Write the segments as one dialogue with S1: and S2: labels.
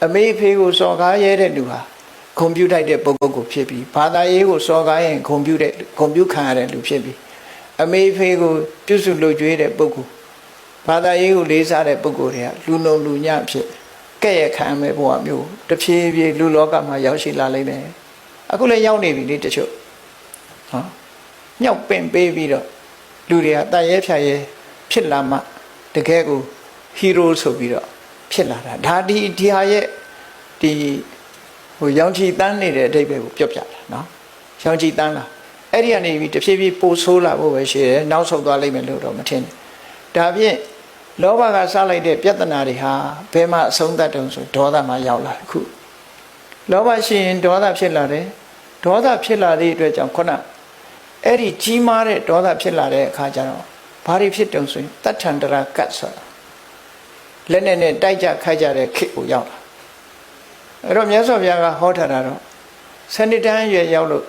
S1: အမေဖေကိုစော်ကားရဲတဲ့လူဟာဂုံပြုတ်တဲ့ပုဂ္ဂိုလ်ကိုဖြစ်ပြီးဘာသာရေးကိုစော်ကားရင်ဂုံပြုတ်ခံရတဲ့လူဖြစ်ပြီးအမေဖေကိုပြုစုလုပ်ကြွေးတဲ့ပုဂ္ဂိုလ်ဘာသာရေးကိုလေးစားတဲ့ပုဂ္ဂိုလ်တွေကလူလုံလူညံ့ဖြစ်ကဲ့ရဲ့ခံမဲ့ဘဝမျိုးတဖြည်းဖြည်းလူလောကမှာရောက်ရှိလာလိမ့်မယ်အခုလည်းရောက်နေပြီလေတချို့ဟောမြောက်ပင့်ပေးပြီးတော့လူတွေကတန်ရဲဖြတ်ရဲဖြစ်လာမှတကယ်ကိုဟီးရိုးဆိုပြီးတော့ဖြစ်လာတာဒါဒီဟာရဲ့ဒီဟိုရောင်ချီတန်းနေတဲ့အဓိပ္ပာယ်ကိုပြောပြတာနော်ရောင်ချီတန်းလာအဲ့ဒီကနေပြီးတဖြည်းဖြည်းပိုဆိုးလာဖို့ပဲရှိတယ်နောက်ဆုတ်သွားလိမ့်မယ်လို့တော့မထင်နဲ့ဒါဖြင့်လောဘကစလိုက်တဲ့ပြဿနာတွေဟာဘယ်မှာအဆုံးသတ်တုံဆိုဒေါသမှာရောက်လာခုလောဘရှိရင်ဒေါသဖြစ်လာတယ်ဒေါသဖြစ်လာတဲ့အတွက်ကြောင့်ခုနအဲ့ဒီကြီးမားတဲ့ဒေါသဖြစ်လာတဲ့အခါကျတော့ဘာတွေဖြစ်တုံဆိုရင်တထန္တရာကတ်ဆိုတာလက်နဲ့တိုက်ကြခိုက်ကြတဲ့ခေတ်ကိုရောက်လာအဲ့တော့မြတ်စွာဘုရားကဟောထားတာတော့စနစ်တန်းရွယ်ရောက်လို့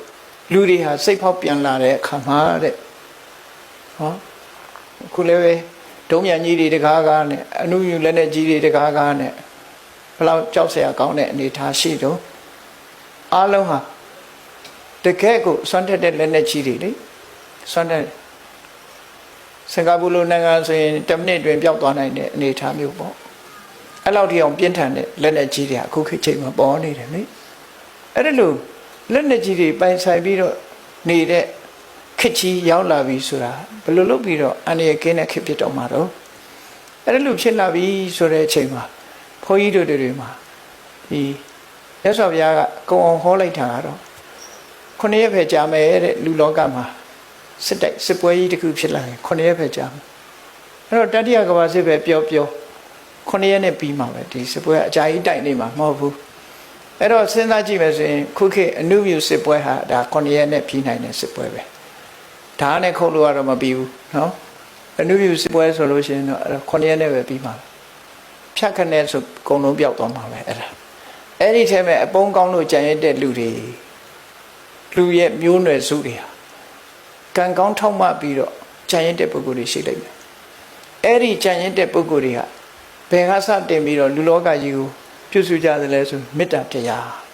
S1: လူတွေဟာစိတ်ဖောက်ပြန်လာတဲ့အခါမှာတဲ့ဟောခုလည်းပဲဒုံမြန်ကြီးတွေတကားကားနဲ့အနုမြူလက်နဲ့ကြီးတွေတကားကားနဲ့ဘလောက်ကြောက်စရာကောင်းတဲ့အနေထားရှိတော့အားလုံးဟာတကယ်ကိုစွန့်တက်တဲ့လက်နဲ့ကြီးတွေလေစွန့်တက်စင်ကာပူလိုနိုင်ငံဆိုရင်10မိနစ်တွင်ပျောက်သွားနိုင်တဲ့အနေထားမျိုးပေါ့အဲ့လောက်ထိအောင်ပြင်းထန်တဲ့လက်နဲ့ကြီးတွေအခုခေတ်ချိန်မှာပေါ်နေတယ်လေအဲ့ဒါလို့လက်နဲ့ကြီးတွေပိုင်ဆိုင်ပြီးတော့နေတဲ့ခေတ်ကြီးရောက်လာပြီဆိုတာဘယ်လိုလုပ်ပြီးတော့အန္တရာယ်ကင်းတဲ့ခေတ်ဖြစ်တော့မှာတော့အဲ့ဒါလို့ဖြစ်လာပြီဆိုတဲ့အချိန်မှာဘုန်းကြီးတို့တွေမှာဒီမြတ်စွာဘုရားကကုံအောင်ဟောလိုက်တာကတော့9ရက်ပဲကြာမယ်တဲ့လူလောကမှာစစ်တိုက်စစ်ပွဲကြီးတစ်ခုဖြစ်လာရင်9ရက်ပဲကြာမယ်အဲ့တော့တတိယကမ္ဘာစစ်ပဲပြော9ရက်နဲ့ပြီးမှာပဲဒီစစ်ပွဲအကြာကြီးတိုက်နေမှာမဟုတ်ဘူးအဲ့တော့စဉ်းစားကြည့်မယ်ဆိုရင်ခုခေတ်အနုမြူစစ်ပွဲဟာဒါ9ရက်နဲ့ပြီးနိုင်တဲ့စစ်ပွဲပဲဓာတ်နဲ့ခုတ်လို့ကတော့မပြီးဘူးနော်အနုမြူစစ်ပွဲဆိုလို့ရှိရင်တော့9ရက်နဲ့ပဲပြီးမှာဖြတ်ခနဲ့ဆိုအကုန်လုံးပျောက်သွားမှာပဲအဲ့ဒီထဲမှာအပုံကောင်းလို့ကြံရတဲ့လူတွေလူရဲ့မျိုးနွယ်စုတွေဟာကံကောင်းထောက်မှပြီးတော့ကြံရတဲ့ပုဂ္ဂိုလ်တွေရှိလိမ့်မယ်အဲ့ဒီကြံရတဲ့ပုဂ္ဂိုလ်တွေကဘယ်ကစတင်ပြီးတော့လူလောကကြီးကိုပြုစုကြသလဲဆိုမေတ္တာတရား